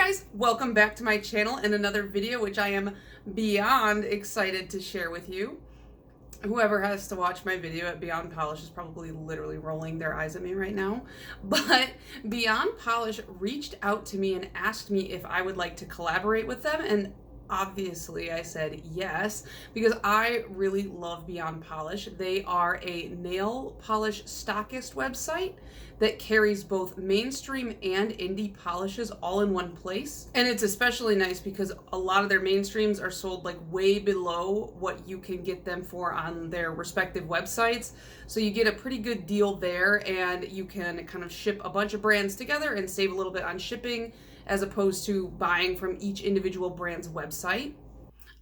guys, welcome back to my channel and another video which I am beyond excited to share with you. Whoever has to watch my video at Beyond Polish is probably literally rolling their eyes at me right now. But Beyond Polish reached out to me and asked me if I would like to collaborate with them, and obviously I said yes, because I really love Beyond Polish. They are a nail polish stockist website that carries both mainstream and indie polishes all in one place. And it's especially nice because a lot of their mainstreams are sold like way below what you can get them for on their respective websites. So you get a pretty good deal there, and you can kind of ship a bunch of brands together and save a little bit on shipping as opposed to buying from each individual brand's website.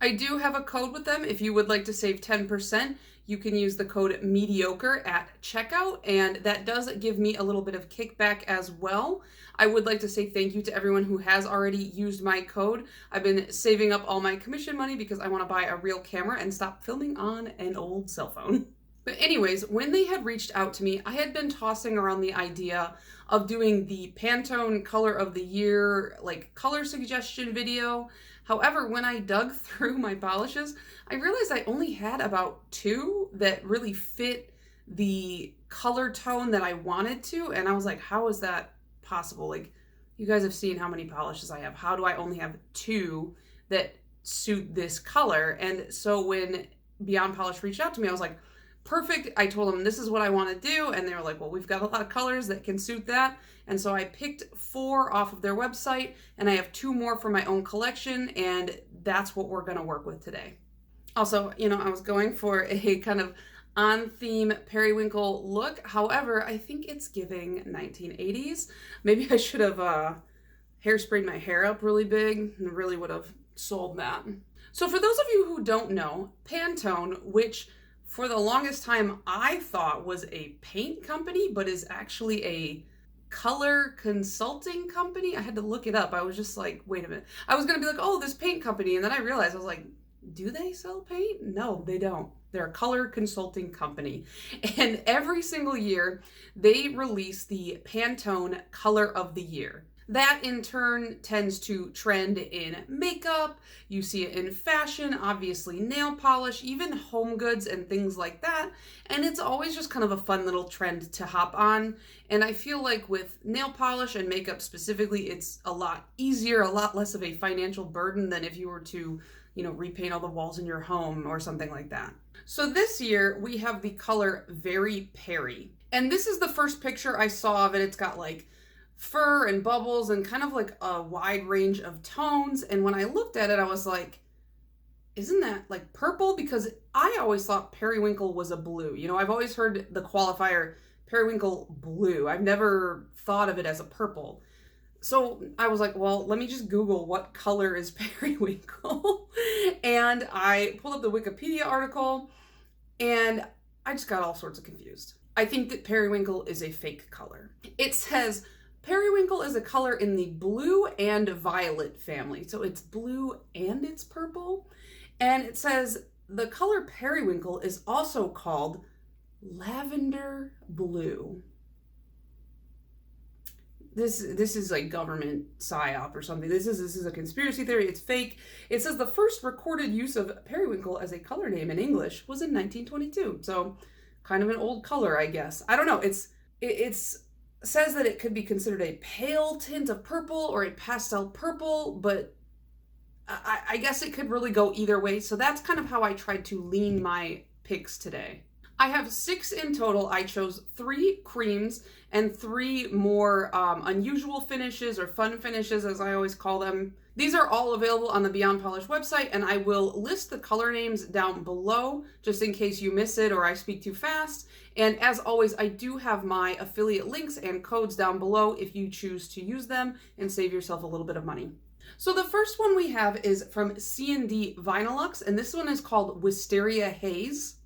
I do have a code with them. If you would like to save 10%, you can use the code mediocre at checkout, and that does give me a little bit of kickback as well. I would like to say thank you to everyone who has already used my code. I've been saving up all my commission money because I want to buy a real camera and stop filming on an old cell phone. But anyways, when they had reached out to me, I had been tossing around the idea of doing the Pantone Color of the Year, like color suggestion video. However, when I dug through my polishes, I realized I only had about 2 that really fit the color tone that I wanted to. And I was like, how is that possible? Like, you guys have seen how many polishes I have. How do I only have 2 that suit this color? And so when Beyond Polish reached out to me, I was like, perfect. I told them this is what I want to do, and they were like, well, we've got a lot of colors that can suit that. And so I picked 4 off of their website, and I have 2 more for my own collection, and that's what we're going to work with today. Also, you know, I was going for a kind of on-theme periwinkle look. However, I think it's giving 1980s. Maybe I should have hairsprayed my hair up really big and really would have sold that. So for those of you who don't know, Pantone, which for the longest time I thought was a paint company, but is actually a color consulting company. I had to look it up. I was just like, wait a minute. I was going to be like, oh, this paint company. And then I realized, I was like, do they sell paint? No, they don't. They're a color consulting company. And every single year they release the Pantone Color of the Year. That in turn tends to trend in makeup. You see it in fashion, obviously nail polish, even home goods and things like that. And it's always just kind of a fun little trend to hop on. And I feel like with nail polish and makeup specifically, it's a lot easier, a lot less of a financial burden than if you were to, you know, repaint all the walls in your home or something like that. So this year we have the color Veri Peri. And this is the first picture I saw of it. It's got like fur and bubbles and kind of like a wide range of tones. And when I looked at it, I was like, isn't that like purple? Because I always thought periwinkle was a blue. You know, I've always heard the qualifier periwinkle blue. I've never thought of it as a purple. So I was like, well, let me just Google what color is periwinkle. And I pulled up the Wikipedia article and I just got all sorts of confused. I think that periwinkle is a fake color. It says periwinkle is a color in the blue and violet family. So it's blue and it's purple. And it says the color periwinkle is also called lavender blue. This is like government psyop or something. This is a conspiracy theory. It's fake. It says the first recorded use of periwinkle as a color name in English was in 1922. So kind of an old color, I guess. I don't know. It's says that it could be considered a pale tint of purple or a pastel purple, but I guess it could really go either way. So that's kind of how I tried to lean my picks today. I have 6 in total. I chose 3 creams and 3 more unusual finishes or fun finishes, as I always call them. These are all available on the Beyond Polish website, and I will list the color names down below just in case you miss it or I speak too fast. And as always, I do have my affiliate links and codes down below if you choose to use them and save yourself a little bit of money. So the first one we have is from C&D Vinylux, and this one is called Wisteria Haze.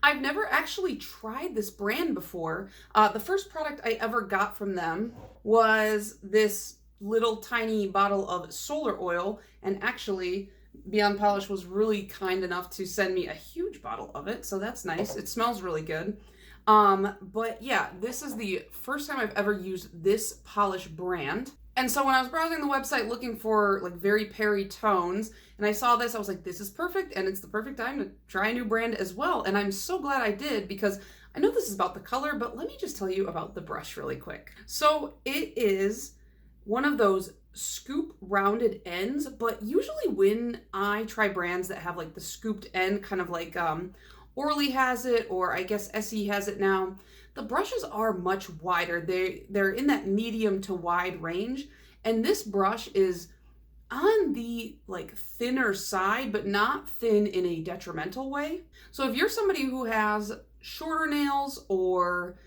I've never actually tried this brand before. The first product I ever got from them was this little tiny bottle of solar oil, and actually Beyond Polish was really kind enough to send me a huge bottle of it, so that's nice. It smells really good. But yeah, this is the first time I've ever used this polish brand. And so when I was browsing the website looking for like Veri Peri tones, and I saw this, I was like, this is perfect, and it's the perfect time to try a new brand as well. And I'm so glad I did, because I know this is about the color, but let me just tell you about the brush really quick. So it is one of those scoop rounded ends, but usually when I try brands that have like the scooped end, kind of like Orly has it, or I guess SE has it now, the brushes are much wider. They're in that medium to wide range, and this brush is on the like thinner side, but not thin in a detrimental way. So if you're somebody who has shorter nails, or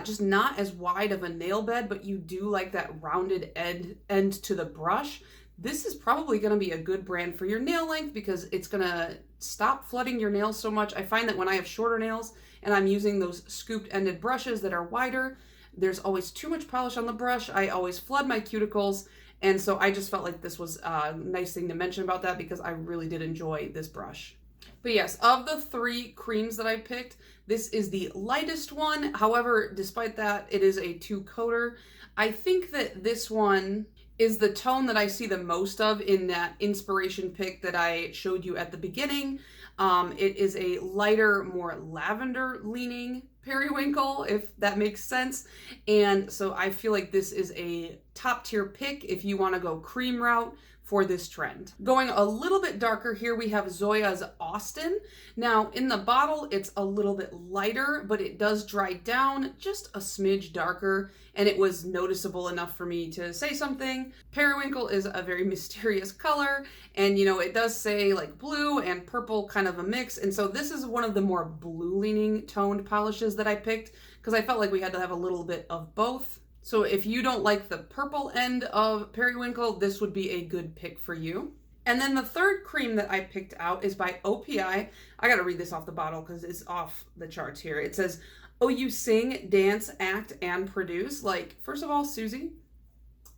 just not as wide of a nail bed, but you do like that rounded end to the brush, this is probably going to be a good brand for your nail length, because it's going to stop flooding your nails so much. I find that when I have shorter nails and I'm using those scooped ended brushes that are wider, there's always too much polish on the brush. I always flood my cuticles. And so I just felt like this was a nice thing to mention about that, because I really did enjoy this brush. But yes, of the 3 creams that I picked, this is the lightest one. However, despite that, it is a 2-coater. I think that this one is the tone that I see the most of in that inspiration pick that I showed you at the beginning. It is a lighter, more lavender leaning periwinkle, if that makes sense. And so I feel like this is a top tier pick if you want to go cream route for this trend. Going a little bit darker here, we have Zoya's Austin. Now in the bottle, it's a little bit lighter, but it does dry down just a smidge darker, and it was noticeable enough for me to say something. Periwinkle is a very mysterious color, and you know, it does say like blue and purple, kind of a mix. And so this is one of the more blue leaning toned polishes that I picked, because I felt like we had to have a little bit of both. So if you don't like the purple end of Periwinkle, this would be a good pick for you. And then the third cream that I picked out is by OPI. I gotta read this off the bottle because it's off the charts here. It says, "Oh, you sing, dance, act, and produce." Like, first of all, Susie,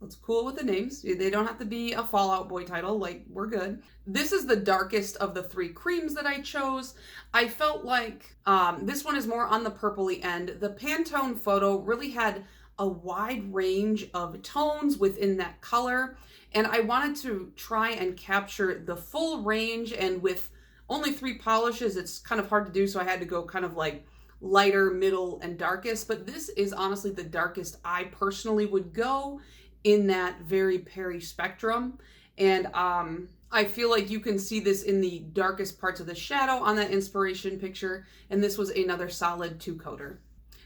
let's cool with the names. They don't have to be a Fall Out Boy title. Like, we're good. This is the darkest of the 3 creams that I chose. I felt like this one is more on the purpley end. The Pantone photo really had a wide range of tones within that color, and I wanted to try and capture the full range, and with only 3 polishes, it's kind of hard to do, so I had to go kind of like lighter, middle, and darkest. But this is honestly the darkest I personally would go in that Veri Peri spectrum, and I feel like you can see this in the darkest parts of the shadow on that inspiration picture, and this was another solid 2-coater.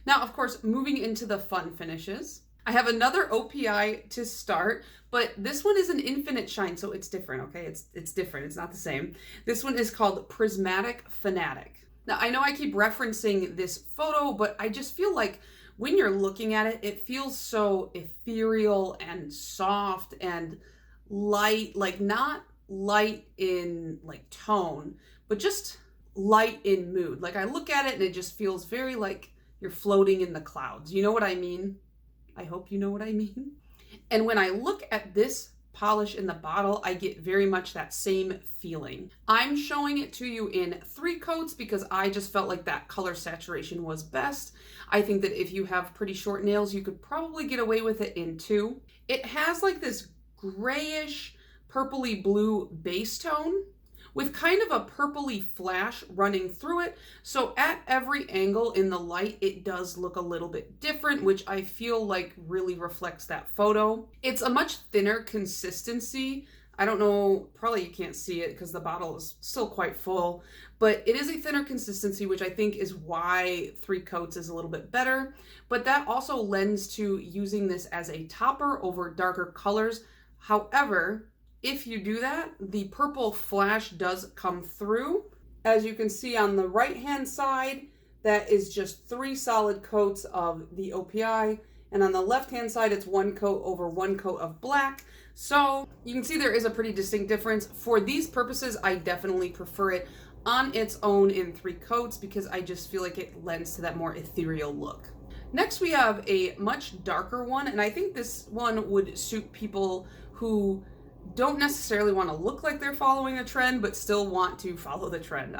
Now, of course, moving into the fun finishes, I have another OPI to start, but this one is an Infinite Shine, so it's different, okay? It's different, it's not the same. This one is called Prismatic Fanatic. Now, I know I keep referencing this photo, but I just feel like when you're looking at it, it feels so ethereal and soft and light, like not light in like tone, but just light in mood. Like I look at it and it just feels very like you're floating in the clouds. You know what I mean? I hope you know what I mean. And when I look at this polish in the bottle, I get very much that same feeling. I'm showing it to you in 3 coats because I just felt like that color saturation was best. I think that if you have pretty short nails, you could probably get away with it in 2. It has like this grayish, purpley blue base tone with kind of a purpley flash running through it. So at every angle in the light, it does look a little bit different, which I feel like really reflects that photo. It's a much thinner consistency. I don't know, probably you can't see it because the bottle is still quite full, but it is a thinner consistency, which I think is why 3 coats is a little bit better. But that also lends to using this as a topper over darker colors. However, if you do that, the purple flash does come through. As you can see on the right-hand side, that is just 3 solid coats of the OPI. And on the left-hand side, it's 1 coat over 1 coat of black. So you can see there is a pretty distinct difference. For these purposes, I definitely prefer it on its own in 3 coats because I just feel like it lends to that more ethereal look. Next, we have a much darker one, and I think this one would suit people who don't necessarily want to look like they're following a trend, but still want to follow the trend.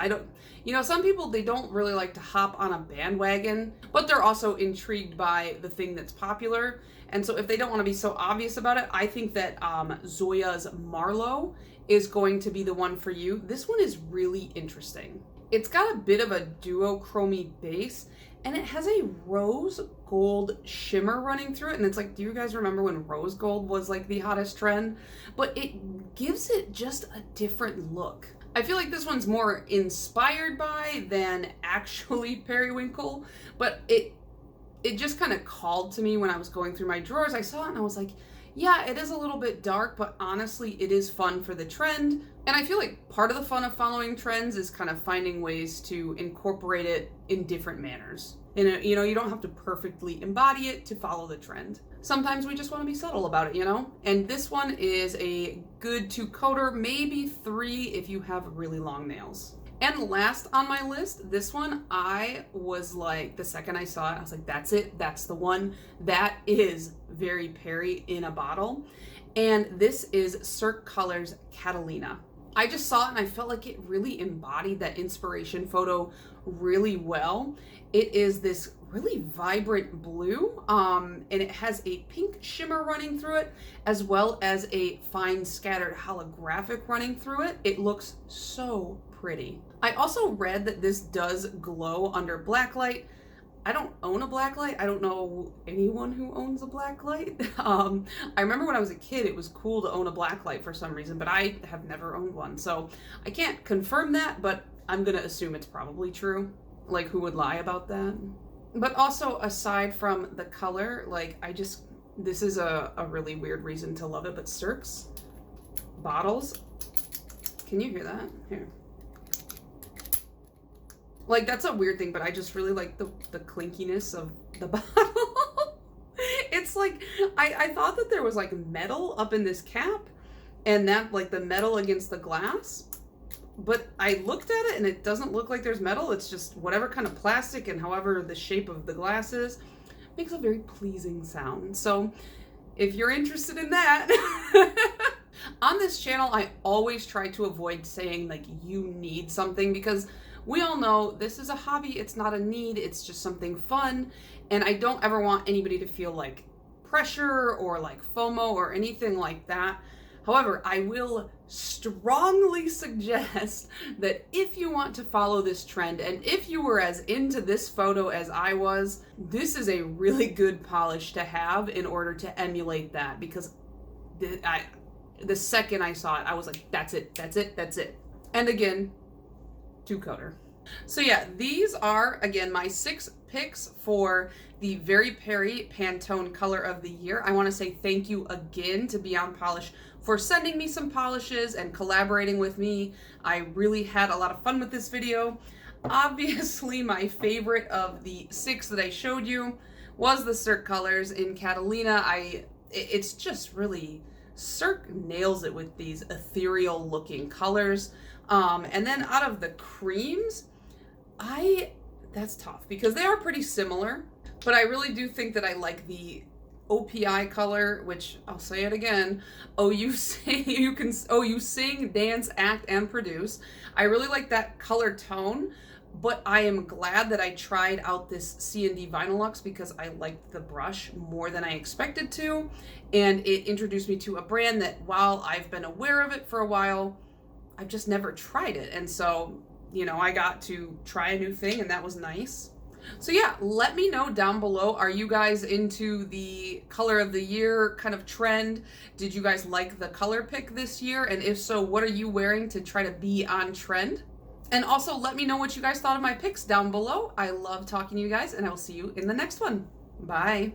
Some people, they don't really like to hop on a bandwagon, but they're also intrigued by the thing that's popular. And so if they don't want to be so obvious about it, I think that Zoya's Marlowe is going to be the one for you. This one is really interesting. It's got a bit of a duochrome base, and it has a rose gold shimmer running through it. And it's like, do you guys remember when rose gold was like the hottest trend? But it gives it just a different look. I feel like this one's more inspired by than actually Periwinkle, but it just kind of called to me when I was going through my drawers. I saw it and I was like, yeah, it is a little bit dark, but honestly, it is fun for the trend. And I feel like part of the fun of following trends is kind of finding ways to incorporate it in different manners. And you know, you don't have to perfectly embody it to follow the trend. Sometimes we just want to be subtle about it, you know? And this one is a good 2-coater, maybe 3 if you have really long nails. And last on my list, this one, I was like, the second I saw it, I was like, that's it, that's the one. That is Veri Peri in a bottle. And this is Cirque Colors Catalina. I just saw it and I felt like it really embodied that inspiration photo really well. It is this really vibrant blue, and it has a pink shimmer running through it, as well as a fine scattered holographic running through it. It looks so pretty. I also read that this does glow under black light. I don't own a black light. I don't know anyone who owns a black light. I remember when I was a kid, it was cool to own a black light for some reason, but I have never owned one. So I can't confirm that, but I'm gonna assume it's probably true. Like, who would lie about that? But also, aside from the color, like, this is a really weird reason to love it, but Cirque's bottles, can you hear that? Here. Like, that's a weird thing, but I just really like the clinkiness of the bottle. It's like, I thought that there was like metal up in this cap, and that, like, the metal against the glass, but I looked at it and it doesn't look like there's metal. It's just whatever kind of plastic, and however the shape of the glass is, makes a very pleasing sound. So if you're interested in that, on this channel, I always try to avoid saying like you need something, because we all know this is a hobby. It's not a need. It's just something fun. And I don't ever want anybody to feel like pressure or like FOMO or anything like that. However, I will strongly suggest that if you want to follow this trend, and if you were as into this photo as I was, this is a really good polish to have in order to emulate that, because the second I saw it, I was like, that's it, that's it, that's it. And again, 2-coater. So yeah, these are, again, my 6 picks for the Veri Peri Pantone Color of the Year. I want to say thank you again to Beyond Polish for sending me some polishes and collaborating with me. I really had a lot of fun with this video. Obviously, my favorite of the 6 that I showed you was the Cirque Colors in Catalina. It's just really, Cirque nails it with these ethereal looking colors. And then out of the creams, that's tough because they are pretty similar, but I really do think that I like the OPI color, which I'll say it again. Oh, you sing, dance, act, and produce. I really like that color tone, but I am glad that I tried out this C&D Vinylux because I liked the brush more than I expected to, and it introduced me to a brand that, while I've been aware of it for a while, I've just never tried it. And so, you know, I got to try a new thing, and that was nice. So yeah, let me know down below, are you guys into the color of the year kind of trend? Did you guys like the color pick this year? And if so, what are you wearing to try to be on trend? And also let me know what you guys thought of my picks down below. I love talking to you guys, and I will see you in the next one. Bye.